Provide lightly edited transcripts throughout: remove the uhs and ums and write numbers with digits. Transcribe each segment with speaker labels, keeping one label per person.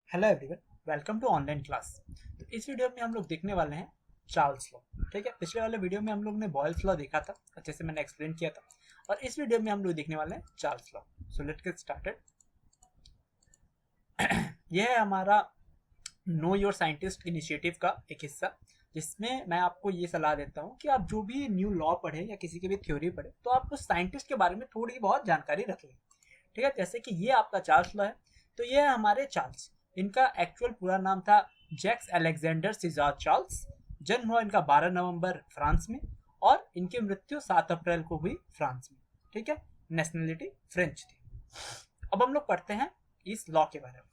Speaker 1: Hello everyone, welcome to online class. तो इस video में हम लोग देखने वाले हैं चार्ल्स लॉ। ठीक है, पिछले वाले वीडियो में हम लोग ने बॉयल्स लॉ देखा था, अच्छे से मैंने एक्सप्लेन किया था। और इस वीडियो में हम लोग देखने वाले हैं Charles law. So let's get started. यह है हमारा नो योर साइंटिस्ट इनिशिएटिव का एक हिस्सा, जिसमें मैं आपको ये सलाह देता हूँ कि आप जो भी न्यू लॉ पढ़े या किसी की भी थ्योरी पढ़े तो आप उस साइंटिस्ट के बारे में थोड़ी बहुत जानकारी रख लें। ठीक है, जैसे कि ये आपका चार्ल्स लॉ है, तो ये है हमारे चार्ल्स। इनका एक्चुअल पूरा नाम था जैक्स अलेक्जेंडर सीजार चार्ल्स। जन्म हुआ इनका 12 नवंबर फ्रांस में और इनकी मृत्यु 7 अप्रैल को हुई फ्रांस में। ठीक है, नेशनलिटी फ्रेंच थी। अब हम लोग पढ़ते हैं इस लॉ के बारे में।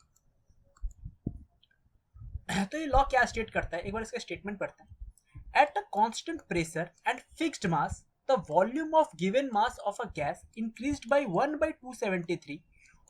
Speaker 1: तो ये लॉ क्या स्टेट करता है, एक बार इसका स्टेटमेंट पढ़ते हैं। At a constant pressure and fixed mass the volume of given mass of a gas increased by 1/273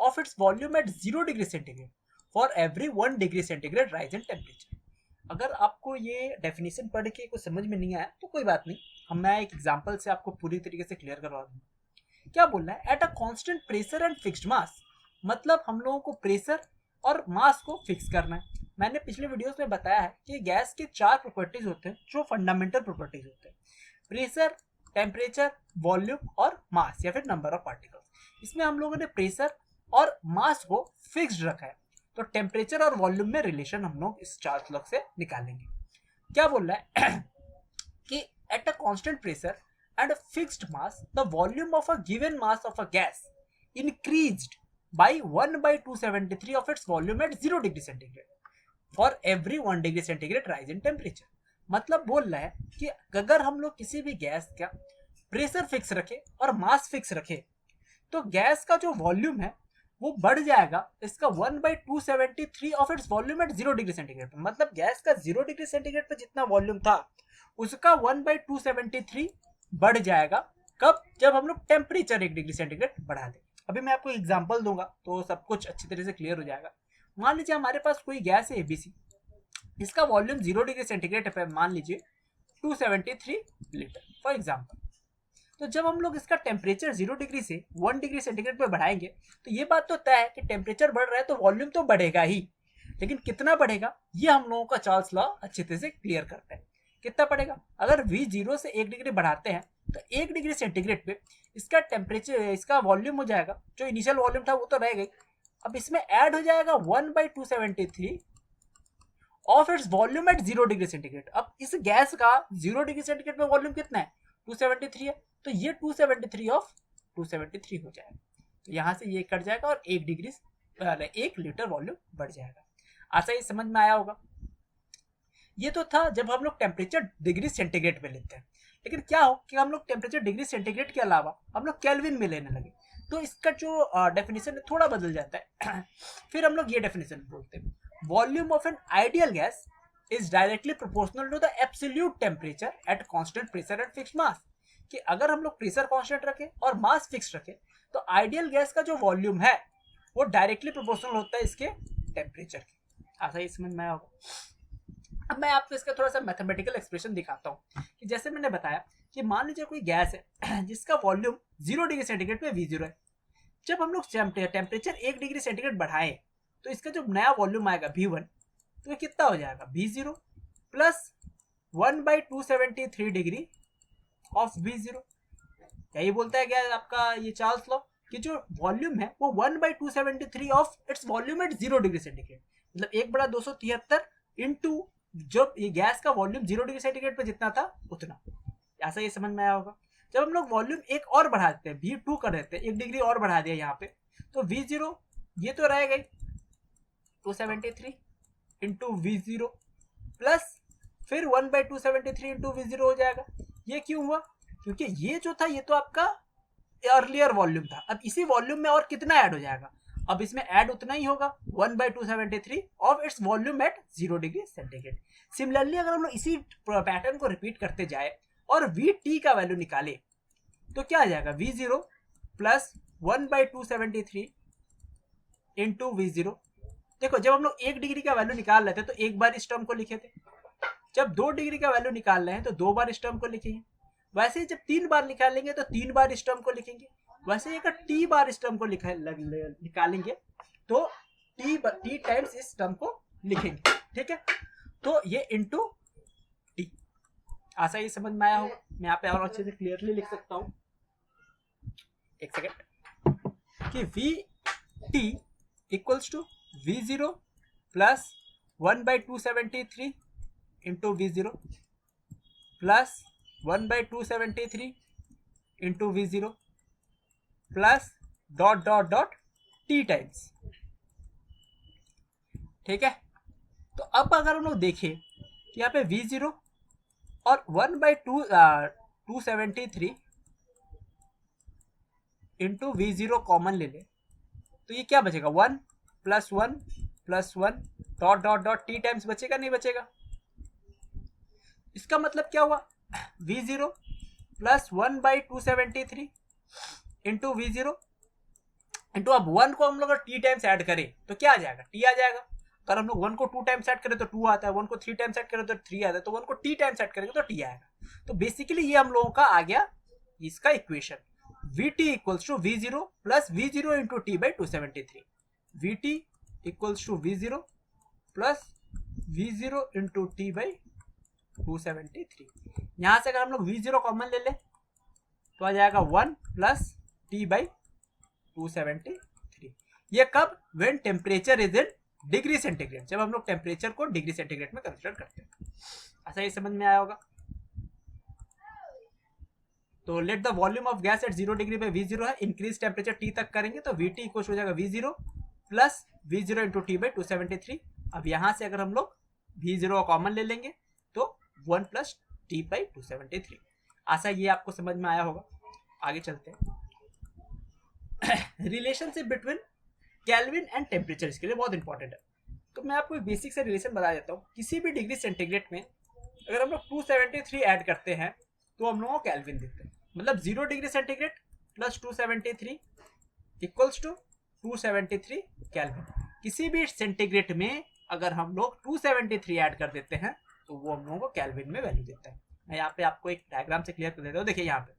Speaker 1: of its volume at 0 degree centigrade for every 1 degree centigrade rise in temperature. अगर आपको ये definition पढ़ के कुछ समझ में नहीं आया तो कोई बात नहीं, मैं एक एग्जांपल से आपको पूरी तरीके से क्लियर करवा दूंगा। क्या बोल रहा है? At a constant pressure and fixed mass, मतलब हम लोगों को प्रेशर और मास को फिक्स करना है। मैंने पिछले वीडियोस में बताया है कि गैस के 4 प्रॉपर्टीज होते हैं जो फंडामेंटल प्रॉपर्टीज होते हैं: प्रेशर, टेम्परेचर, वॉल्यूम और मास या फिर नंबर ऑफ पार्टिकल्स। इसमें हम लोगों ने प्रेशर और मास को फिक्स्ड रखा है, तो टेम्परेचर और वॉल्यूम में रिलेशन हम लोग इस चार्ल्स लॉ से निकालेंगे। क्या बोल रहा है कि at a constant pressure and fixed mass the volume of a given mass of a gas increased by 1/273 of its volume at 0 degree centigrade for every 1 degree centigrade rise in temperature. मतलब बोल रहा है कि अगर हम लोग किसी भी गैस का प्रेशर फिक्स रखे और मास फिक्स रखे तो गैस का जो वॉल्यूम है वो बढ़ जाएगा इसका 1/273 of its volume at 0 degree centigrade पे। मतलब गैस का 0 डिग्री सेंटीग्रेड पे जितना वॉल्यूम था उसका 1/273 बढ़ जाएगा। कब? जब हम लोग टेम्परेचर 1 डिग्री सेंटीग्रेड बढ़ा दें। अभी मैं आपको एग्जांपल दूंगा तो सब कुछ अच्छी तरह से क्लियर हो जाएगा। मान लीजिए हमारे पास कोई गैस है एबीसी, इसका वॉल्यूम 0 डिग्री सेंटीग्रेड पे मान लीजिए 273 लीटर फॉर एग्जाम्पल। तो जब हम लोग इसका टेम्परेचर 0 डिग्री से 1 डिग्री सेंटीग्रेड पे बढ़ाएंगे तो ये बात तो तय है कि टेम्परेचर बढ़ रहा है तो वॉल्यूम तो बढ़ेगा ही, लेकिन कितना बढ़ेगा ये हम लोगों का चार्ल्स लॉ अच्छे तरह से क्लियर करता है। कितना बढ़ेगा? अगर V0 से 1 डिग्री बढ़ाते हैं तो 1 डिग्री सेंटीग्रेड पे इसका टेम्परेचर, इसका वॉल्यूम हो जाएगा, जो इनिशियल वॉल्यूम था वो तो रह गई, अब इसमें ऐड हो जाएगा 1/273 of its volume at 0 degree centigrade. अब इस गैस का 0 डिग्री सेंटीग्रेड पे वॉल्यूम कितना है? 273 है, तो ये 273 ऑफ 273 हो जाएगा। तो यहाँ से ये कट जाएगा और 1 लीटर वॉल्यूम बढ़ जाएगा। आशा ये समझ में आया होगा। ये तो था जब हम लोग टेम्परेचर डिग्री सेंटीग्रेड में लेते हैं, लेकिन क्या हो कि हम लोग टेम्परेचर डिग्री सेंटीग्रेड के अलावा हम लोग केल्विन में लेने लगे तो इसका जो डेफिनेशन है थोड़ा बदल जाता है। फिर हम लोग ये डेफिनेशन बोलते हैं: volume of an ideal gas is directly proportional to the absolute temperature at constant pressure and fixed mass। कि अगर हम लोग प्रेशर कांस्टेंट रखें और मास फिक्स रखें तो आइडियल गैस का जो वॉल्यूम है वो डायरेक्टली प्रोपोर्शनल होता है इसके टेम्परेचर के। ऐसा ही समझ में आया होगा। अब मैं आपको इसका थोड़ा सा मैथमेटिकल एक्सप्रेशन दिखाता हूँ कि जैसे मैंने बताया कि मान लीजिए कोई गैस है जिसका वॉल्यूम 0 डिग्री सेंटीग्रेड पे V0 है। जब हम लोग टेम्परेचर 1 डिग्री सेंटीग्रेड बढ़ाएं तो इसका जो नया वॉल्यूम आएगा V1, तो ये कितना हो जाएगा? V0 plus 1/273 degree of V0। यही बोलता है क्या आपका ये चार्ल्स लॉ कि जो वॉल्यूम है वो 1/273 of its volume at 0 degree centigrade, मतलब 1/273 इंटू जब ये गैस का वॉल्यूम 0 डिग्री सेंटीग्रेड पे जितना था उतना। ऐसा ये समझ में आया होगा। जब हम लोग वॉल्यूम एक और बढ़ा देते हैं, V2 कर देते हैं, 1 डिग्री और बढ़ा दिया यहाँ पे, तो V0 ये तो रह गई 273 इंटू V0 प्लस फिर 1/273 इंटू V0 हो जाएगा। ये क्यों हुआ? क्योंकि ये जो था ये तो आपका अर्लियर वॉल्यूम था। अब इसी वॉल्यूम में और कितना ऐड हो जाएगा? अब इसमें ऐड उतना ही होगा 1/273 of its volume at 0 degree centigrade. Similarly अगर हम लोग इसी पैटर्न को रिपीट करते जाए और Vt का वैल्यू निकाले तो क्या आ जाएगा? V0 plus 1/273 into V0। देखो जब हम लोग 1 डिग्री का वैल्यू निकाल रहे थे तो एक बार इस टर्म को लिखे थे, जब 2 डिग्री का वैल्यू निकाल रहे हैं तो 2 बार इस टर्म को लिखेंगे, वैसे ही जब 3 बार निकालेंगे तो 3 बार इस टर्म को लिखेंगे, वैसे ही अगर T बार इस टर्म को निकालेंगे तो टी टाइम्स इस टर्म को लिखेंगे, ठीक है। तो ये इंटू टी, आशा ये समझ में आया होगा। मैं यहाँ पे और अच्छे से क्लियरली लिख सकता हूँ, एक सेकेंड, कि V T equals to V zero plus 1/273 into V zero plus 1/273 into V zero plus dot dot dot T times, ठीक है। तो अब अगर हम लोग देखें कि यहाँ पे वी जीरो और 1/273 इंटू वी जीरो कॉमन ले ले, तो ये क्या बचेगा, 1 + 1 + 1 dot dot dot T times बचेगा, नहीं बचेगा। इसका मतलब क्या हुआ, we zero plus 1/273 into V zero into, अब 1 को हम लोग अगर टी टाइम्स ऐड करें तो क्या आ जाएगा, टी आ जाएगा। अगर हम लोग 1 को 2 टाइम्स ऐड करें तो 2 आता है, 1 को 3 टाइम्स ऐड करें तो 3 आता है, तो 1 को टी टाइम्स ऐड करेंगे तो टी आएगा। तो बेसिकली ये हम लोगों का आ गया इसका equation, V T equals to V zero plus V zero into T by 273, V T equals to V zero plus V zero into T by 273। यहां से अगर हम लोग वी जीरो कॉमन ले ले तो आ जाएगा 1 प्लस टी बाई 273। ये कब, when temperature is in degree centigrade, जब हम लोग टेम्परेचर को डिग्री सेंटीग्रेड में कंसीडर करते हैं। ऐसा ये समझ में आया होगा। तो let the volume of gas at 0 degree पे V0 है, इंक्रीज टेम्परेचर T तक करेंगे तो VT इक्वल हो जाएगा V0 plus V0 into T by 273। अब यहां से अगर हम लोग V0 कॉमन ले लेंगे तो 1 प्लस टी बाई 273। आशा ये आपको समझ में आया होगा। आगे चलते हैं। Relationship between kelvin and temperature इसके लिए बहुत इंपॉर्टेंट है। तो मैं आपको बेसिक से रिलेशन बता देता हूँ। किसी भी डिग्री सेंटीग्रेड में अगर हम लोग 273 ऐड करते हैं तो हम लोगों को केल्विन देते हैं। मतलब 0 degree centigrade plus 273 equals to 273 kelvin. किसी भी सेंटीग्रेड में अगर हम लोग 273 ऐड कर देते हैं तो वो हम लोगों को केल्विन में वैल्यू देता है। मैं यहाँ पे आपको एक डायग्राम से क्लियर कर देता हूँ। देखिए यहाँ पे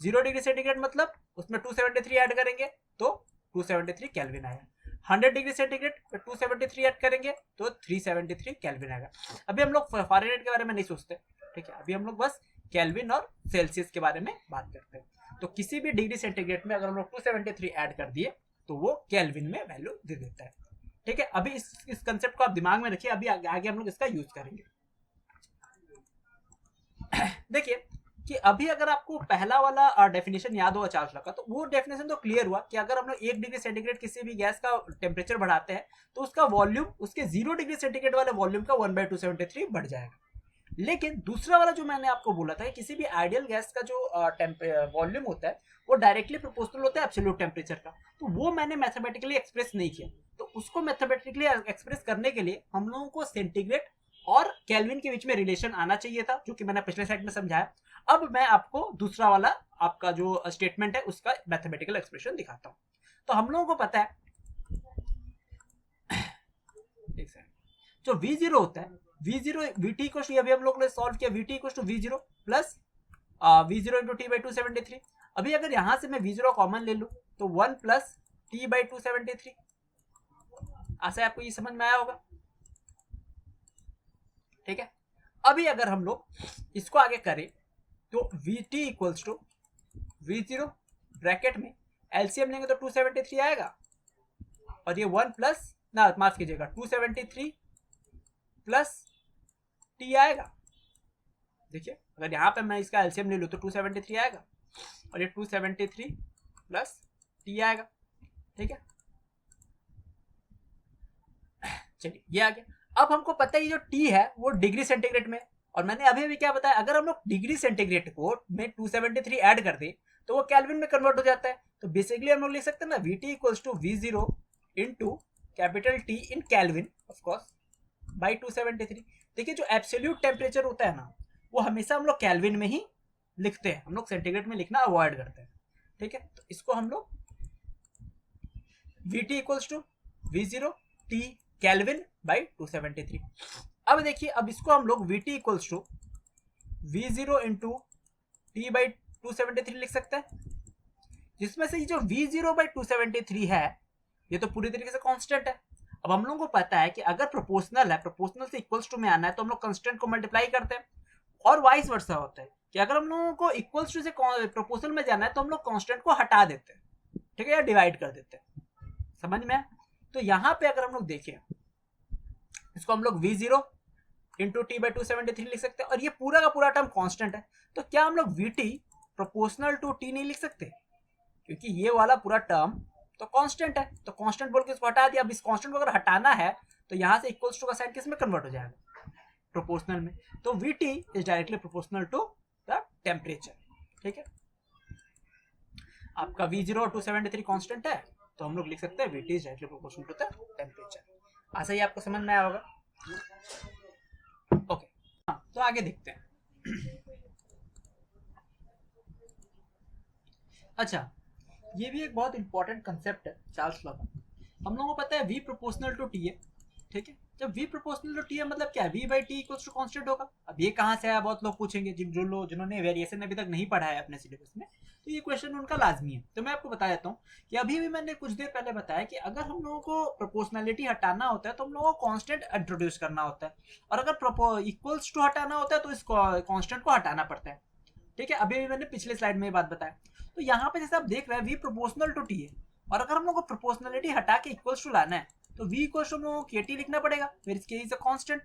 Speaker 1: 0 डिग्री सेंटीग्रेड मतलब उसमें 273 ऐड करेंगे तो 273 केल्विन आएगा। 100 डिग्री सेंटीग्रेड पे 273 ऐड करेंगे तो 373 केल्विन आएगा। अभी हम लोग फ़ारेनहाइट के बारे में नहीं सोचते, ठीक है। अभी हम लोग बस केल्विन और सेल्सियस के बारे में बात करते हैं। तो किसी भी डिग्री सेंटीग्रेड में अगर हम लोग 273 ऐड कर दिए तो वो केल्विन में वैल्यू दे देता है, ठीक है। अभी इस कंसेप्ट को आप दिमाग में रखिए, अभी आगे हम लोग इसका यूज करेंगे। देखिए कि अभी अगर आपको पहला वाला डेफिनेशन याद हो अचानक का, तो वो डेफिनेशन तो क्लियर हुआ कि अगर हम लोग 1 डिग्री सेंटीग्रेड किसी भी गैस का टेम्परेचर बढ़ाते हैं तो उसका वॉल्यूम उसके 0 डिग्री सेंटीग्रेड वाले वॉल्यूम का 1/273 बढ़ जाएगा। लेकिन दूसरा वाला जो मैंने आपको बोला था कि किसी भी आइडियल गैस का जो वॉल्यूम होता है वो डायरेक्टली प्रोपोर्शनल होता है एब्सोल्यूट टेम्परेचर का, तो वो मैंने मैथमेटिकली एक्सप्रेस नहीं किया। तो उसको मैथमेटिकली एक्सप्रेस करने के लिए हम लोगों को सेंटीग्रेड और केल्विन के बीच में रिलेशन आना चाहिए था, जो कि मैंने पिछले स्लाइड में समझाया। अब मैं आपको दूसरा वाला आपका जो स्टेटमेंट है उसका मैथमेटिकल एक्सप्रेशन दिखाता हूं। तो हम लोगों को पता है जो V0 होता है, V0 VT को अभी हम लोग ने सॉल्व किया, VT को V0 plus V0 into T by 273। अभी अगर यहां से मैं V0 कॉमन ले लूं तो 1 प्लस टी बाई 273। आशा आपको ये समझ में आया होगा, ठीक है। अभी अगर हम लोग इसको आगे करें तो VT equals to V0 bracket में एलसीएम लेंगे तो 273 आएगा और ये 1 प्लस ना माफ कीजिएगा 273 प्लस टी आएगा। देखिए अगर यहाँ पे मैं इसका एलसीएम ले लूँ तो 273 आएगा और ये 273 प्लस टी आएगा, ठीक है। चलिए ये आ गया। अब हमको पता है ये जो टी है वो डिग्री सेंटीग्रेड में, और मैंने अभी अभी क्या बताया, अगर हम लोग डिग्री सेंटीग्रेड को में 273 ऐड कर दे तो वो केल्विन में कन्वर्ट हो जाता है। तो बेसिकली हम लोग लिख सकते हैं ना VT equals to V0 into capital T in kelvin of course by 273। देखिए जो एब्सोल्यूट टेम्परेचर होता है ना वो हमेशा हम लोग केल्विन में ही लिखते हैं, हम लोग सेंटीग्रेड में लिखना अवॉइड करते हैं, ठीक है। तो इसको हम लोग VT equals to V0 T kelvin by 273। अब देखिए अब इसको हम लोग VT equals to V0 into T by 273 लिख सकते हैं, जिसमें से ये जो V0 बाई 273 है ये तो पूरी तरीके से कांस्टेंट है। अब हम लोगों को पता है कि अगर प्रोपोर्शनल है, प्रोपोर्शनल से इक्वल्स टू में आना है तो हम लोग कांस्टेंट को मल्टीप्लाई करते हैं, और वाइस वर्सा होता है कि अगर हम लोगों को इक्वल्स टू से प्रोपोर्शनल में जाना है तो हम लोग कांस्टेंट को हटा देते हैं, ठीक है, या डिवाइड कर देते हैं। समझ में? तो यहाँ पे अगर हम लोग देखें इसको हम लोग v0 इंटू टी बाई 273 लिख सकते हैं, और ये पूरा का पूरा टर्म कांस्टेंट है, तो क्या हम लोग vt प्रोपोर्शनल टू t नहीं लिख सकते? क्योंकि ये वाला पूरा टर्म तो कांस्टेंट है, तो कांस्टेंट बोल के इसको हटा दिया। अब इस कांस्टेंट को अगर हटाना है तो यहाँ से इक्वल्स टू का साइन किस में कन्वर्ट हो जाएगा? प्रोपोर्शनल में। तो vt is directly proportional to the temperature, ठीक है। आपका v0 और 273 कांस्टेंट है, तो हम लोग लिख सकते हैं vt is directly proportional to the temperature. ऐसा ही आपको समझ में आया होगा। ओके, हाँ, तो आगे देखते हैं। अच्छा, ये भी एक बहुत इंपॉर्टेंट कंसेप्ट है चार्ल्स लॉ का। हम लोगों को पता है v प्रोपोर्शनल टू t है, ठीक है। जब v प्रोपोर्शनल टू t है मतलब क्या है? v by T equals to constant होगा। अब ये कहाँ से आया? बहुत लोग पूछेंगे, जिन्होंने वेरिएशन अभी तक नहीं पढ़ा है अपने सिलेबस में, तो ये क्वेश्चन उनका लाजमी है। तो मैं आपको बता देता हूँ कि अभी भी मैंने कुछ देर पहले बताया कि अगर हम लोगों को प्रोपोर्शनलिटी हटाना होता है तो हम लोगों को कांस्टेंट इंट्रोड्यूस करना होता है, और अगर इक्वल्स टू हटाना होता है तो इस कांस्टेंट को हटाना पड़ता है, ठीक है। अभी भी मैंने पिछले स्लाइड में ये बात बताया। तो यहाँ पे जैसे आप देख रहे हैं v प्रोपोर्शनल टू t है, और अगर हम लोग को प्रोपोर्शनलिटी हटा के इक्वल्स टू लाना है तो v इक्वल्स टू हम लोगों को kt लिखना पड़ेगा, फिर k इज अ कांस्टेंट।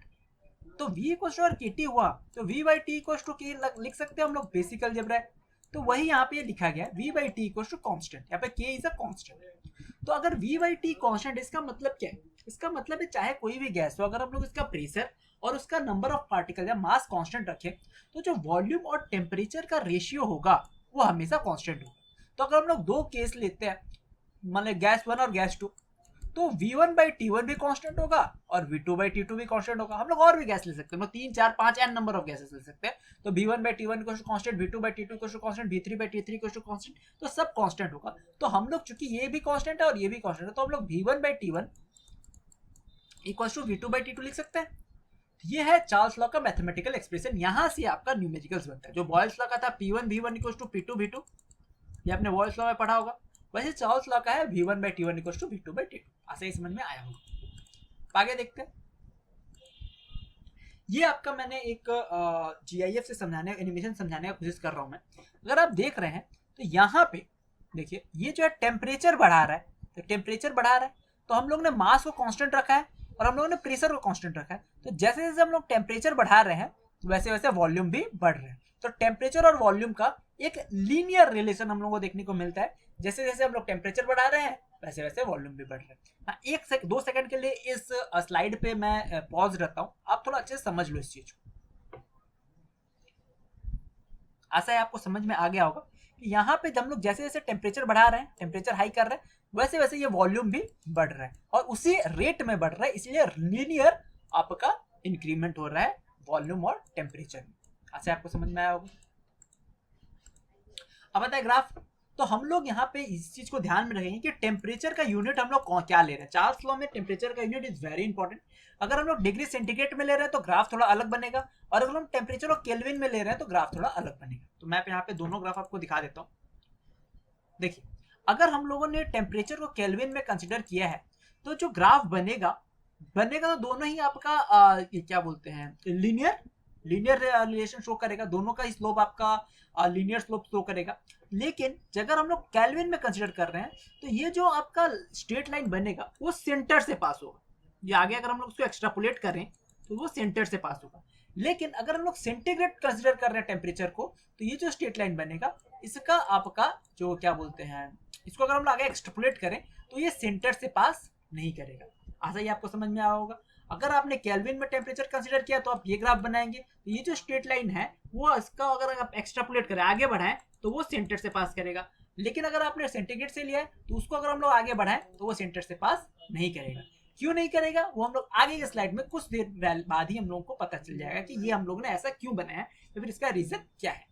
Speaker 1: तो v इक्वल्स टू और kt हुआ तो v by T equals to k लिख सकते हैं हम लोग, बेसिक अलजेब्रा है। तो वही यहाँ पे लिखा गया है v by T equals to constant, यहाँ पे k इज अ कांस्टेंट। तो अगर v बाई टी कांस्टेंट, इसका मतलब क्या है? इसका मतलब है चाहे कोई भी गैस हो, अगर हम लोग इसका प्रेशर और उसका नंबर ऑफ पार्टिकल या मास कांस्टेंट रखें तो जो वॉल्यूम और टेम्परेचर का रेशियो होगा वो हमेशा कांस्टेंट होगा। तो अगर हम लोग दो केस लेते हैं, मान लो गैस 1 और गैस 2, तो v1 बाई t1 भी कांस्टेंट होगा और v2 बाई t2 भी कांस्टेंट होगा। हम लोग और भी गैस ले सकते हैं, 3 4 5 एन नंबर ऑफ गैसेस ले सकते हैं। तो v1 by t1 constant, v2 by t2 constant, v3 by t3 constant, तो सब कांस्टेंट होगा। तो हम लोग चूंकि ये भी कांस्टेंट है और ये भी कांस्टेंट है, तो हम लोग v1 by t1 equals to v2 by t2 लिख सकते हैं। ये है चार्ल्स लॉ का मैथमेटिकल एक्सप्रेशन। यहां से आपका न्यूमेरिकल्स बनता है। जो बॉयल्स लॉ का था p1 v1 equals to p2 v2, ये आपने बॉयल्स लॉ में पढ़ा होगा। वैसे चार्ल्स लॉ का है v1 by t1 equals to v2 by t2। ऐसे ही समझ में आया होगा। आगे देखते हैं। ये आपका मैंने एक GIF से समझाने, एनिमेशन समझाने का कोशिश कर रहा हूं मैं। अगर आप देख रहे हैं तो यहाँ पे देखिए, ये जो है टेम्परेचर बढ़ा रहा है, तो टेम्परेचर बढ़ा रहा है, तो हम लोग ने मास को कांस्टेंट रखा है और हम लोगों ने प्रेशर को कांस्टेंट रखा है। तो जैसे जैसे हम लोग टेम्परेचर बढ़ा रहे हैं वैसे वैसे वॉल्यूम भी बढ़ रहे हैं। तो टेम्परेचर और वॉल्यूम का एक लीनियर रिलेशन हम लोगों को देखने को मिलता है। जैसे जैसे हम लोग टेम्परेचर बढ़ा रहे हैं वैसे वैसे वॉल्यूम भी बढ़ रहा है। हाँ, 2 सेकंड के लिए इस स्लाइड पे मैं पॉज रहता हूँ, आप थोड़ा अच्छे से समझ लो इस चीज को। ऐसा है आपको समझ में आ गया होगा कि यहाँ पे हम लोग जैसे जैसे टेम्परेचर बढ़ा रहे हैं, टेम्परेचर हाई कर रहे हैं, वैसे वैसे ये वॉल्यूम भी बढ़ रहा है और उसी रेट में बढ़ रहा है, इसलिए लीनियर आपका इंक्रीमेंट हो रहा है वॉल्यूम और टेम्परेचर में। ऐसे आपको समझ में आया होगा। अब आता है ग्राफ। तो हम लोग यहाँ पे इस चीज को ध्यान में रखेंगे कि टेम्परेचर का यूनिट हम लोग क्या ले रहे हैं। चार्ल्स लॉ में टेम्परेचर का यूनिट इज वेरी इंपॉर्टेंट। अगर हम लोग डिग्री सेंटीग्रेड में ले रहे हैं तो ग्राफ थोड़ा अलग बनेगा, और अगर हम टेम्परेचर को केल्विन में ले रहे हैं तो ग्राफ थोड़ा अलग बनेगा। तो मैं यहाँ पे दोनों ग्राफ आपको दिखा देता हूँ। देखिए, अगर हम लोगों ने टेम्परेचर को केल्विन में कंसिडर किया है तो जो ग्राफ बनेगा तो दोनों ही आपका क्या बोलते हैं, लीनियर रिलेशन शो करेगा। दोनों का स्लोप आपका लीनियर स्लोप शो करेगा। लेकिन अगर हम लोग केल्विन में कंसिडर कर रहे हैं तो ये जो आपका स्ट्रेट लाइन बनेगा वो सेंटर से पास होगा। ये आगे अगर हम लोग उसको एक्सट्रापोलेट करें तो वो सेंटर से पास होगा। लेकिन अगर हम लोग सेंटीग्रेड कंसिडर कर रहे हैं टेम्परेचर को, तो ये जो स्ट्रेट लाइन बनेगा इसका आपका जो क्या बोलते हैं, इसको अगर हम लोग आगे एक्सट्रापोलेट करें तो ये सेंटर से पास नहीं करेगा। ऐसा ही आपको समझ में आया होगा। अगर आपने केल्विन में टेम्परेचर कंसीडर किया तो आप ये ग्राफ बनाएंगे, तो ये जो स्ट्रेट लाइन है वो इसका अगर आप एक्सट्रापोलेट करें, आगे बढ़ाएं, तो वो सेंटर से पास करेगा। लेकिन अगर आपने सेंटीग्रेड से लिया है तो उसको अगर हम लोग आगे बढ़ाएं तो वो सेंटर से पास नहीं करेगा। क्यों नहीं करेगा वो हम लोग आगे के स्लाइड में कुछ देर बाद ही हम लोगों को पता चल जाएगा कि ये हम लोग ने ऐसा क्यों बनाया है, तो फिर इसका रीजन क्या है।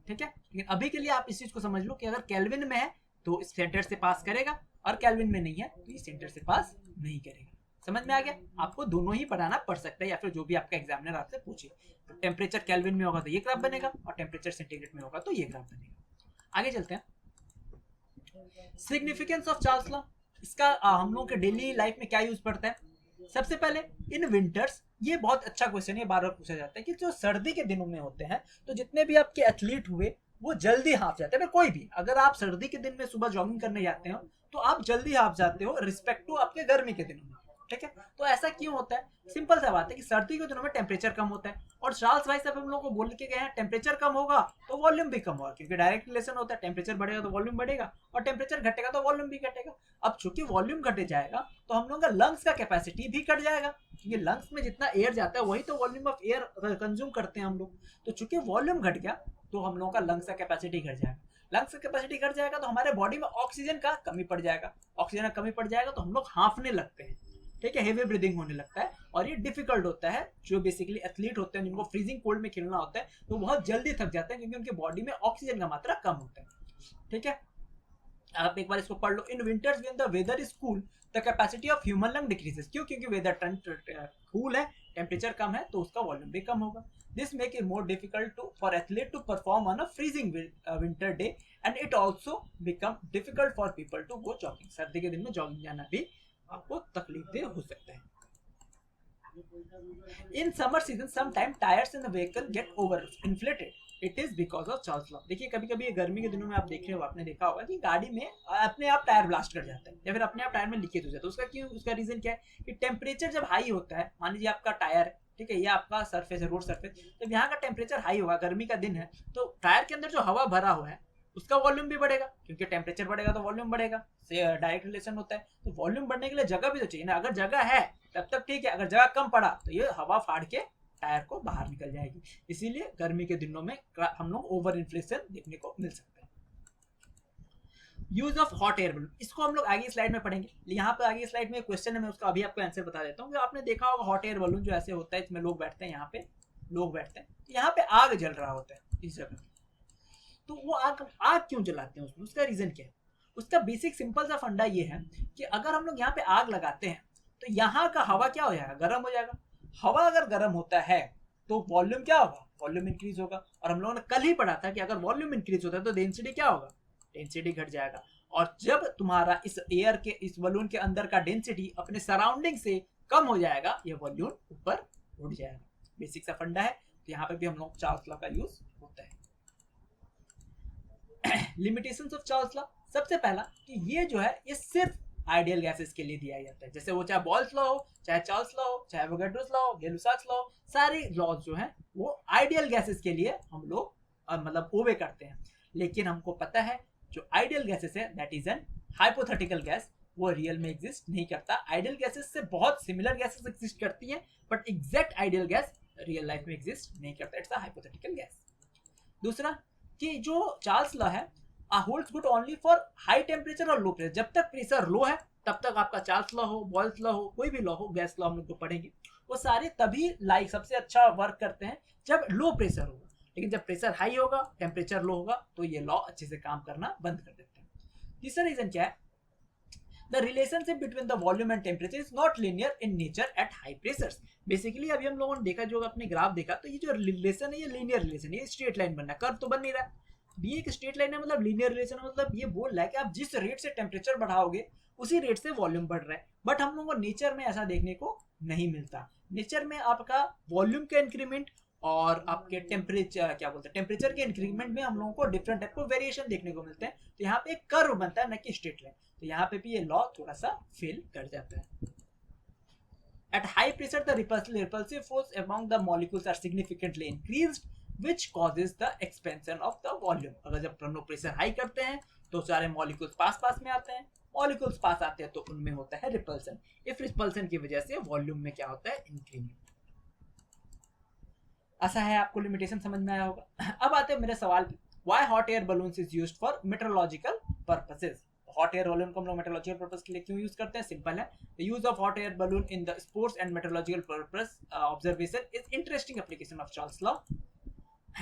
Speaker 1: ठीक है, लेकिन अभी के लिए आप इस चीज को समझ लो कि अगर केल्विन में है तो सेंटर से पास करेगा, और केल्विन में नहीं है तो ये सेंटर से पास नहीं करेगा। समझ में आ गया? आपको दोनों ही पढ़ाना पड़ सकता है, या फिर जो भी आपका एग्जामिनर आपसे पूछे। तो टेम्परेचर केल्विन में होगा तो ये ग्राफ बनेगा, और टेम्परेचर सेंटीग्रेड में होगा तो ये ग्राफ बनेगा। आगे चलते हैं। सिग्निफिकेंस ऑफ चार्ल्स लॉ, इसका हम लोगों के डेली लाइफ में क्या यूज पड़ता है। सबसे पहले इन विंटर्स, ये बहुत अच्छा क्वेश्चन है, बार बार पूछा जाता है कि जो सर्दी के दिनों में होते हैं तो जितने भी आपके एथलीट हुए वो जल्दी हाफ जाते हैं। कोई भी, अगर आप सर्दी के दिन में सुबह जॉगिंग करने जाते हो तो आप जल्दी हाफ जाते हो रिस्पेक्ट टू आपके गर्मी के दिनों में। ठीक है, तो ऐसा क्यों होता है? सिंपल सा बात है कि सर्दी के दिनों में टेम्परेचर कम होता है, और चार्ल्स भाई साहब हम लोग को बोल के गए हैं टेम्परेचर कम होगा तो वॉल्यूम भी कम होगा, क्योंकि डायरेक्ट रिलेशन होता है, टेम्परेचर बढ़ेगा तो वॉल्यूम बढ़ेगा और टेम्परेचर घटेगा तो वॉल्यूम भी घटेगा। अब चूंकि वॉल्यूम घटे जाएगा तो हम लोग का लंग्स का कैपेसिटी भी घट जाएगा, क्योंकि लंग्स में जितना एयर जाता है वही तो वॉल्यूम ऑफ एयर कंज्यूम करते हैं हम लोग। तो चूंकि वॉल्यूम घट गया तो हम लोगों का लंग्स का कैपेसिटी घट जाएगा, लंग्स का कैपेसिटी घट जाएगा तो हमारे बॉडी में ऑक्सीजन का कमी पड़ जाएगा, ऑक्सीजन का कमी पड़ जाएगा तो हम लोग हांफने लगते हैं। ठीक है, हेवी ब्रीदिंग होने लगता है और ये डिफिकल्ट होता है। जो बेसिकली एथलीट होते हैं जिनको फ्रीजिंग कोल्ड में खेलना होता है तो बहुत जल्दी थक जाते हैं, क्योंकि उनके बॉडी में ऑक्सीजन का मात्रा कम होता है। ठीक है, आप एक बार इसको पढ़ लो। In winters when the weather is cool the capacity of human lung decreases. क्यों? क्योंकि वेदर कूल है, टेम्परेचर कम है तो उसका वॉल्यूम भी कम होगा। This make it more difficult to for athlete to perform on a freezing winter day and it also become difficult for people to go jogging. सर्दी के दिन में जॉगिंग जाना भी आपको तकलीफदेह हो सकता है। In summer season, sometimes tires in the vehicle get over inflated. It is because of Charles law. देखिए कभी कभी गर्मी के दिनों में आप देख रहे हो, आपने देखा होगा कि गाड़ी में अपने आप टायर ब्लास्ट कर जाता है या फिर अपने आप टायर में लीकेज हो जाता है। उसका क्यों? उसका रीजन क्या है कि टेम्परेचर जब हाई होता है, मान लीजिए आपका टायर है, ठीक है, ये आपका सरफेस है, रोड सरफेस, जब यहाँ का टेम्परेचर हाई होगा, गर्मी का दिन है, तो टायर के अंदर जो हवा भरा हुआ है उसका वॉल्यूम भी बढ़ेगा, क्योंकि टेम्परेचर बढ़ेगा तो वॉल्यूम बढ़ेगा, से डायरेक्ट रिलेशन होता है। तो वॉल्यूम बढ़ने के लिए जगह भी तो चाहिए ना, अगर जगह है तब तक ठीक है, अगर जगह कम पड़ा तो ये हवा फाड़ के टायर को बाहर निकल जाएगी। इसीलिए गर्मी के दिनों में हम लोग ओवर इन्फ्लेशन देखने को मिल सकता है। Use of hot air balloon, इसको हम लोग आगे स्लाइड में पढ़ेंगे। यहाँ पे आगे स्लाइड में क्वेश्चन है, मैं उसका अभी आपको आंसर बता देता हूँ। आपने देखा होगा हॉट एयर बलून जो ऐसे होता है, इसमें लोग बैठते हैं, यहाँ पे लोग बैठते हैं, यहाँ पे आग जल रहा होता है इस जगह। तो वो आग क्यों जलाते हैं उसमें? उसका रीजन क्या है? उसका बेसिक सिंपल सा फंडा ये है कि अगर हम लोग यहाँ पे आग लगाते हैं तो यहाँ का हवा क्या हो जाएगा? गर्म हो जाएगा। हवा अगर गर्म होता है तो वॉल्यूम क्या होगा? वॉल्यूम इंक्रीज होगा। और हम लोगों ने कल ही पढ़ा था कि अगर वॉल्यूम इंक्रीज होता है तो डेंसिटी क्या होगा? डेंसिटी घट जाएगा। और जब तुम्हारा इस एयर के, इस बलून के अंदर का डेंसिटी अपने सराउंडिंग से कम हो जाएगा, ये वॉल्यूम ऊपर उठ जाएगा। बेसिक सा फंडा है। तो यहाँ पे भी हम लोग चार्ल्स लॉ का यूज होता है। लिमिटेशंस ऑफ चार्ल्स लॉ, सबसे पहला कि ये जो है ये सिर्फ आइडियल गैसेस के लिए दिया जाता है। जैसे वो चाहे बॉल्स लॉ हो, चाहे चार्ल्स लॉ हो, चाहे एवोगाड्रोस लॉ हो, गै-लुसाक्स लॉ हो, सारे लॉज जो हैं वो आइडियल गैसेस के लिए हम लोग मतलब ओबे करते हैं। लेकिन हमको पता है जो आइडियल गैसेस है that is an hypothetical gas, वो रियल में एग्जिस्ट नहीं करता। आइडियल गैसेस से बहुत सिमिलर गैसेस एग्जिस्ट करती हैं, but exact ideal gas real life में एग्जिस्ट नहीं करता। It's a hypothetical gas. दूसरा कि जो चार्ल्स लॉ है holds good only for high temperature और लो प्रेशर। जब तक प्रेशर लो है तब तक आपका चार्ल्स लॉ हो, बॉयल्स लॉ हो, कोई भी लॉ हो, गैस लॉ हम लोग को पढ़ेंगे, वो सारे तभी लाइक सबसे अच्छा वर्क करते हैं जब लो प्रेशर होगा। लेकिन जब प्रेशर हाई होगा, टेम्परेचर लो होगा, तो ये लॉ अच्छे से काम करना बंद कर देते हैं। तीसरा रीजन क्या है? The relationship between the volume and temperature is not linear in nature at high pressures. Basically अभी हम लोगों ने देखा, जो अपने ग्राफ देखा, तो ये जो रिलेशन है ये लीनियर रिलेशन, ये स्ट्रेट लाइन बनना है, कर्व तो बन नहीं रहा है। ये एक स्ट्रेट लाइन है, मतलब लीनियर रिलेशन, मतलब ये बोल रहा है कि आप जिस रेट से टेम्परेचर बढ़ाओगे उसी रेट से वॉल्यूम बढ़ रहा है। बट हम लोगों को नेचर में ऐसा देखने को नहीं मिलता। नेचर में आपका वॉल्यूम का इंक्रीमेंट और आपके टेम्परेचर क्या बोलते हैं, टेम्परेचर के इंक्रीमेंट में हम लोगों को डिफरेंट टाइप को वेरिएशन देखने को मिलते हैं। तो यहाँ पे एक कर्व बनता है, न कि स्ट्रेट लाइन। तो यहाँ पे भी ये लॉ थोड़ा सा फेल कर जाता है। At high pressure, the repulsive force among the molecules are significantly increased, which causes the expansion of the volume. अगर जब हम लोग प्रेशर हाई करते हैं तो सारे मॉलिक्यूल्स पास पास में आते हैं, मॉलिक्यूल्स पास आते हैं तो उनमें होता है रिपल्सन। इस रिपल्सन की वजह से वॉल्यूम में क्या होता है? इंक्रीमेंट। ऐसा है, आपको लिमिटेशन समझ में आया होगा। अब आते हैं मेरे सवाल पे। Why hot air balloons is used for meteorological purposes? Hot air balloon को हम लोग मेट्रोलॉजिकल पर्पस के लिए क्यों यूज करते हैं? सिंपल है, the use of hot air balloon in the sports and meteorological purpose observation is interesting application of Charles law.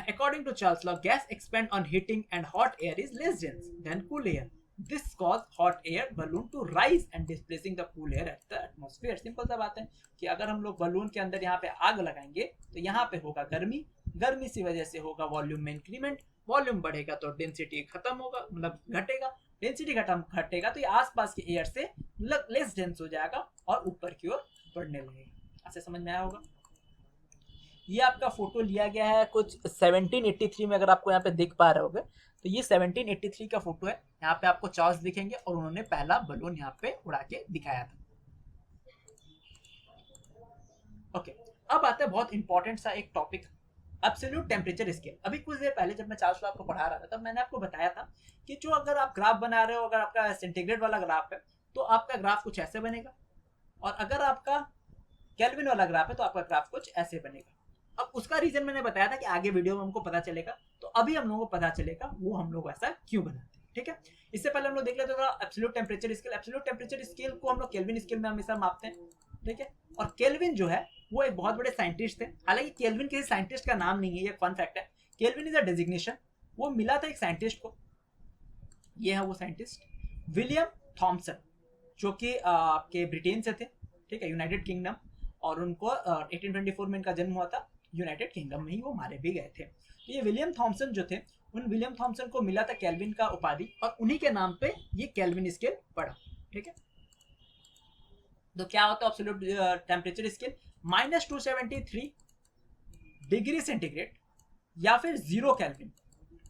Speaker 1: According to Charles law, gas expand on heating and hot air is less dense than cool air. This cause hot air balloon to rise and displacing the cool air at the atmosphere. Simple सा बात है कि अगर हम लोग balloon के अंदर यहाँ पे आग लगाएंगे तो यहाँ पे होगा गर्मी, गर्मी की वजह से होगा वॉल्यूम में इंक्रीमेंट, वॉल्यूम बढ़ेगा तो डेंसिटी खत्म होगा, मतलब घटेगा, डेंसिटी घटेगा तो ये आसपास के एयर से लेस डेंस हो जाएगा और ऊपर की ओर बढ़ने लगेगा। ऐसे समझ में आया होगा। ये आपका फोटो लिया गया है कुछ 1783 में, अगर आपको यहाँ पे दिख पा रहे होगे तो ये 1783 का फोटो है। यहाँ पे आपको चार्ल्स दिखेंगे और उन्होंने पहला बलून यहाँ पे उड़ा के दिखाया था। ओके, अब आता है बहुत इंपॉर्टेंट सा एक टॉपिक, एब्सोल्यूट टेम्परेचर स्केल। अभी कुछ देर पहले जब मैं चार्ल्स लॉ आपको पढ़ा रहा था तब मैंने आपको बताया था कि जो अगर आप ग्राफ बना रहे हो, अगर आपका सेंटीग्रेड वाला ग्राफ है तो आपका ग्राफ कुछ ऐसे बनेगा, और अगर आपका केल्विन वाला ग्राफ है तो आपका ग्राफ कुछ ऐसे बनेगा। अब उसका रीजन मैंने बताया था कि आगे वीडियो में हमको पता चलेगा, तो अभी हम लोगों को पता चलेगा वो हम लोग ऐसा क्यों बनाते हैं। ठीक है, इससे पहले हम लोग देख लेते हैं absolute temperature scale. Absolute temperature scale को हम लोग केल्विन स्केल में हमेशा मापते हैं। ठीक है, और केल्विन जो है वो एक बहुत बड़े साइंटिस्ट थे। हालांकि केल्विन किसी साइंटिस्ट का नाम नहीं है, ये फन फैक्ट है। केल्विन इज अ डेजिग्नेशन, वो मिला था एक साइंटिस्ट को। ये है वो साइंटिस्ट विलियम थॉमसन, जो कि आपके ब्रिटेन से थे। ठीक है, यूनाइटेड किंगडम, और उनको 1824 में इनका जन्म हुआ था। यूनाइटेड किंगडम में ही वो मारे भी गए थे। तो ये विलियम थॉमसन जो थे, उन विलियम थॉमसन को मिला था केल्विन का उपाधि, और उन्हीं के नाम पे ये केल्विन स्केल पड़ा। ठीक है, तो क्या होता है absolute temperature scale? -273 degree centigrade या फिर 0 केल्विन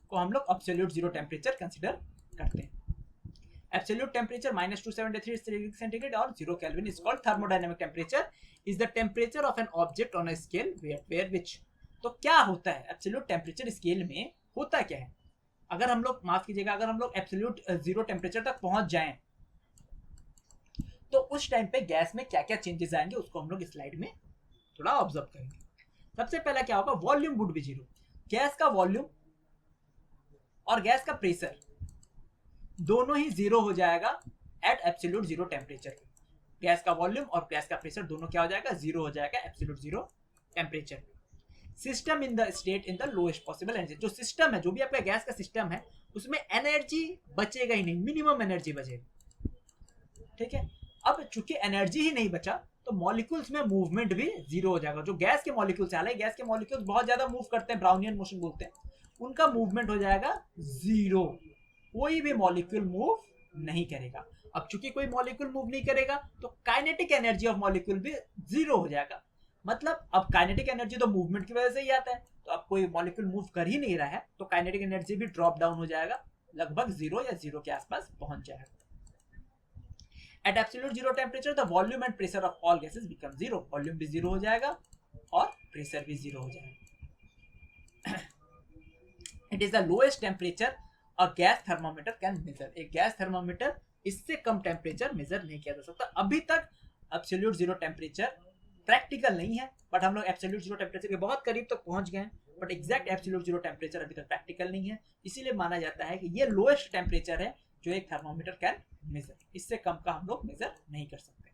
Speaker 1: को हम लोग एब्सोल्यूट जीरो टेम्परेचर कंसिडर करते हैं। Absolute temperature -273 degree centigrade और 0 Kelvin is called thermodynamic temperature, is the temperature of an object on a scale where which। तो क्या होता है absolute temperature scale में, होता क्या है? अगर हम लोग, माफ कीजिएगा, अगर हम लोग absolute जीरो टेम्परेचर तक पहुंच जाएं तो उस टाइम पे गैस में क्या क्या चेंजेस आएंगे उसको हम लोग स्लाइड में थोड़ा ऑब्जर्व करेंगे। सबसे पहला क्या होगा, volume would be zero. Gas का वॉल्यूम और गैस का प्रेशर दोनों ही जीरो हो जाएगा at absolute zero temperature. Gas का वॉल्यूम और गैस का प्रेशर दोनों क्या हो जाएगा, जीरो हो जाएगा absolute zero temperature. System in the state in the lowest possible energy. जो सिस्टम है, जो भी आपका गैस का सिस्टम है, उसमें एनर्जी बचेगा ही नहीं, मिनिमम एनर्जी बचेगा। ठीक है, अब चूंकि एनर्जी ही नहीं बचा तो मॉलिक्यूल्स में मूवमेंट भी जीरो हो जाएगा। जो गैस के मॉलिक्यूल्स है, हालांकि गैस के मॉलिक्यूल्स बहुत ज्यादा मूव करते हैं, ब्राउनियन मोशन बोलते हैं, उनका मूवमेंट हो जाएगा जीरो। कोई भी मॉलिक्यूल मूव नहीं करेगा। अब चूंकि कोई मॉलिक्यूल मूव नहीं करेगा तो काइनेटिक एनर्जी ऑफ मॉलिक्यूल भी जीरो हो जाएगा। मतलब अब काइनेटिक एनर्जी तो मूवमेंट की वजह से ही आता है, तो अब कोई मॉलिक्यूल मूव कर ही नहीं रहा है तो काइनेटिक एनर्जी भी ड्रॉप डाउन हो जाएगा, लगभग जीरो या जीरो के आसपास पहुंच जाएगा। At absolute zero temperature the volume and pressure of all gases become zero. Volume भी जीरो हो जाएगा और प्रेशर भी जीरो हो जाएगा। It is the lowest temperature और गैस थर्मामीटर कैन मेजर। एक गैस थर्मामीटर इससे कम टेम्परेचर मेजर नहीं किया जा सकता। अभी तक एब्सोल्यूट जीरो टेम्परेचर प्रैक्टिकल नहीं है, बट हम लोग एब्सोल्यूट जीरो टेम्परेचर के बहुत करीब तक पहुंच गए हैं, but exact absolute zero temperature अभी तक प्रैक्टिकल नहीं है। इसीलिए माना जाता है कि ये लोएस्ट टेम्परेचर है जो एक थर्मामीटर कैन मेजर। इससे कम का हम लोग मेजर नहीं कर सकते।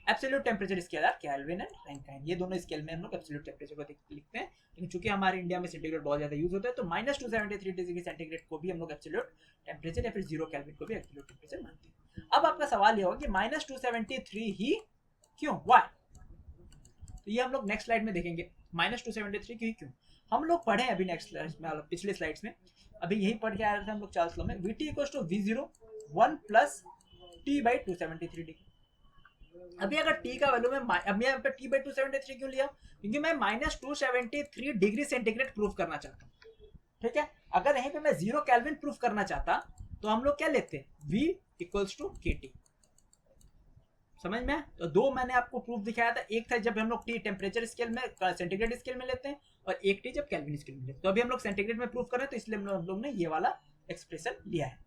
Speaker 1: Absolute temperature scale are Kelvin and Rankine. ये दोनों स्केल में हम लोग एब्सोल्यूट टेम्परेचर को लिखते हैं, लेकिन चूंकि हमारे इंडिया में सेंटीग्रेड बहुत ज्यादा यूज होता है तो -273 डिग्री सेंटीग्रेड को भी हम लोग एब्सोल्यूट टेम्परेचर या फिर 0 केल्विन को भी एब्सोल्यूट टेम्परेचर मानते हैं। अब आपका सवाल ये होगा कि -273 ही क्यों, व्हाई? तो ये हम लोग नेक्स्ट स्लाइड में देखेंगे, -273 ही क्यों। हम लोग पढ़े अभी नेक्स्ट में, पिछले स्लाइड्स में अभी यही पढ़ के आए थे हम लोग चार्ल्स लॉ में, Vt = V0 1 + T/273 डिग्री। अभी अगर टी का वैल्यू में, अब मैं यहाँ पे T/273 क्यों लिया, क्योंकि मैं -273 डिग्री सेंटीग्रेड प्रूफ करना चाहता हूँ। ठीक है, अगर यहीं पे मैं 0 केल्विन प्रूफ करना चाहता तो हम लोग क्या लेते, V = KT। समझ में? तो दो मैंने आपको प्रूफ दिखाया था, एक था जब हम लोग टी टेम्परेचर स्केल में, सेंटीग्रेड स्केल में लेते हैं, और एक टी जब केल्विन स्केल में लेते हैं। तो अभी हम लोग सेंटीग्रेड में प्रूफ कर रहे हैं तो इसलिए हम लोग ने ये वाला एक्सप्रेशन लिया है।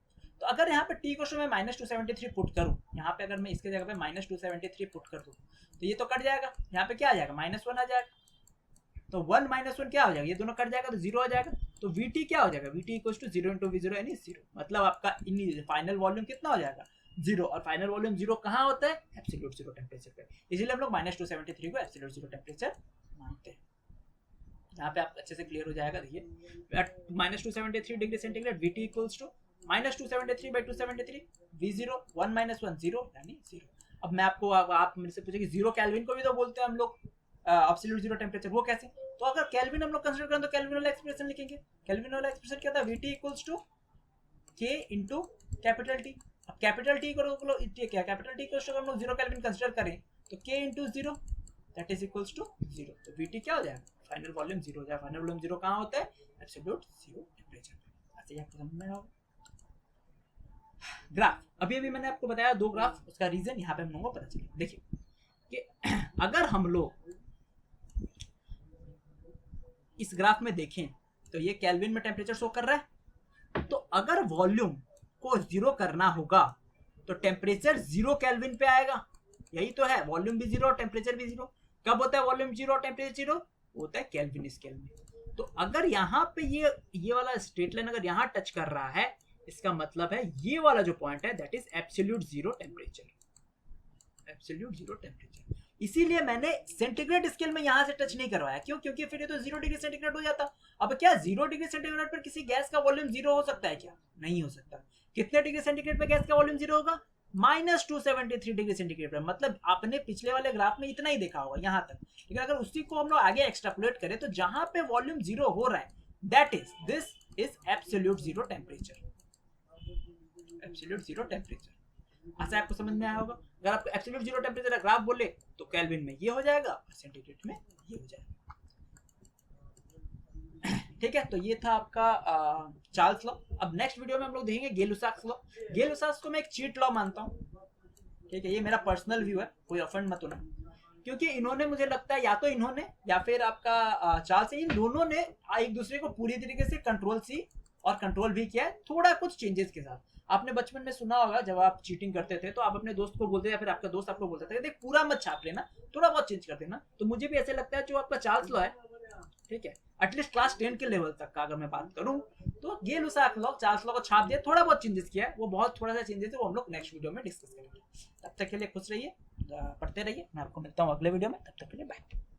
Speaker 1: तो अगर यहाँ पे टी को मैं -273 पुट करूँ, यहाँ पे अगर मैं इसके जगह पे -273 पुट कर दूँ तो ये तो कट जाएगा, यहाँ पे क्या आ जाएगा, -1 आ जाएगा। तो 1 -1 क्या हो जाएगा, ये दोनों कट जाएगा तो 0 आ जाएगा। तो Vt क्या हो जाएगा, Vt = 0 × V0 यानी 0। मतलब आपका फाइनल वॉल्यूम कितना हो जाएगा, 0। और फाइनल वॉल्यूम 0 कहाँ होता है, एब्सोल्यूट जीरो टेम्परेचर पे। इसलिए हम लोग -273 को एब्सोल्यूट जीरो टेम्परेचर मानते हैं। यहाँ पे आप अच्छे से क्लियर हो जाएगा। देखिए -273 डिग्री सेंटीग्रेड, Vt = -273/273 V0 1 - 1 0 यानी 0। अब मैं आपको, आप मेरे से पूछे कि 0 केल्विन को भी तो बोलते हैं हम लोग एब्सोल्यूट जीरो टेम्परेचर, वो कैसे? तो अगर केल्विन हम लोग कंसीडर करें तो केल्विन वाला एक्सप्रेशन लिखेंगे। केल्विन वाला एक्सप्रेशन क्या था, Vt = K × कैपिटल T। अब कैपिटल T को क्या, कैपिटल T को हम लोग 0 केल्विन कंसीडर करें तो K into 0 that is equals to 0। तो VT क्या हो जाएगा, फाइनल वॉल्यूम 0 हो जाएगा। फाइनल वॉल्यूम 0 कहाँ होता है, एब्सोल्यूट जीरो टेम्परेचर पे। ऐसे ही आपको समझ में आएगा। ग्राफ अभी अभी मैंने आपको बताया 2 ग्राफ, उसका रीजन यहाँ पे हम लोगों को पता चलेगा। देखिए कि अगर हम लोग इस ग्राफ में देखें तो ये केल्विन में टेम्परेचर शो कर रहा है, तो अगर वॉल्यूम को 0 करना होगा तो टेम्परेचर 0 केल्विन पे आएगा। यही तो है, वॉल्यूम भी 0 और टेम्परेचर भी 0। कब होता है वॉल्यूम 0 और टेम्परेचर 0, होता है केल्विन स्केल में। तो अगर यहाँ पे ये वाला स्ट्रेट लाइन अगर यहाँ टच कर रहा है, इसका मतलब है ये वाला जो पॉइंट है that is absolute zero temperature, absolute zero temperature. इसीलिए मैंने सेंटीग्रेड स्केल में यहां से टच नहीं करवाया। क्यों, क्योंकि फिर ये तो 0 डिग्री सेंटीग्रेड हो जाता। अब क्या 0 डिग्री सेंटीग्रेड पर किसी गैस का वॉल्यूम 0 हो सकता है क्या, नहीं हो सकता। कितने डिग्री सेंटीग्रेड पर गैस का वॉल्यूम 0 होगा, -273 डिग्री सेंटीग्रेड पर। मतलब आपने पिछले वाले ग्राफ में इतना ही देखा होगा यहाँ तक, लेकिन अगर उसी को हम लोग आगे एक्सट्रापोलेट करें तो जहां पे वॉल्यूम 0 हो रहा है that is this is absolute zero temperature, absolute zero temperature. ऐसा आपको समझ में आया होगा। अगर आपको एब्सोल्यूट जीरो टेम्परेचर का ग्राफ बोले तो केल्विन में ये हो जाएगा और सेंटीग्रेड में ये हो जाएगा। ठीक है, तो ये था आपका चार्ल्स लॉ। अब नेक्स्ट वीडियो में हम लोग देखेंगे गेल-लुसाक्स लॉ। गेल-लुसाक्स को मैं एक चीट लॉ मानता हूँ। ठीक है, ये मेरा पर्सनल व्यू है, कोई ऑफेंड मत होना, क्योंकि इन्होंने मुझे लगता है या तो इन्होंने या फिर आपका चार्ल्स, इन दोनों ने एक दूसरे को पूरी तरीके से कंट्रोल सी और कंट्रोल भी किया है, थोड़ा कुछ चेंजेस के साथ। आपने बचपन में सुना होगा जब आप चीटिंग करते थे तो आप अपने दोस्त को बोलते या फिर आपका दोस्त आपको बोलता था देख पूरा मत छाप लेना, थोड़ा बहुत चेंज कर देना। तो मुझे भी ऐसे लगता है जो आपका चार्ल्स लॉ है, ठीक है, एटलीस्ट क्लास 10 के लेवल तक का अगर मैं बात करूं तो गेल-लुसाक लॉ, चार्ल्स लॉ को छाप दिया, थोड़ा बहुत चेंजेस किया है, वो बहुत थोड़ा सा चेंजेस है, वो हम लोग नेक्स्ट वीडियो में डिस्कस करेंगे। तब तक के लिए खुश रहिए, पढ़ते रहिए। मैं आपको मिलता हूँ अगले वीडियो में, तब तक के लिए बाय।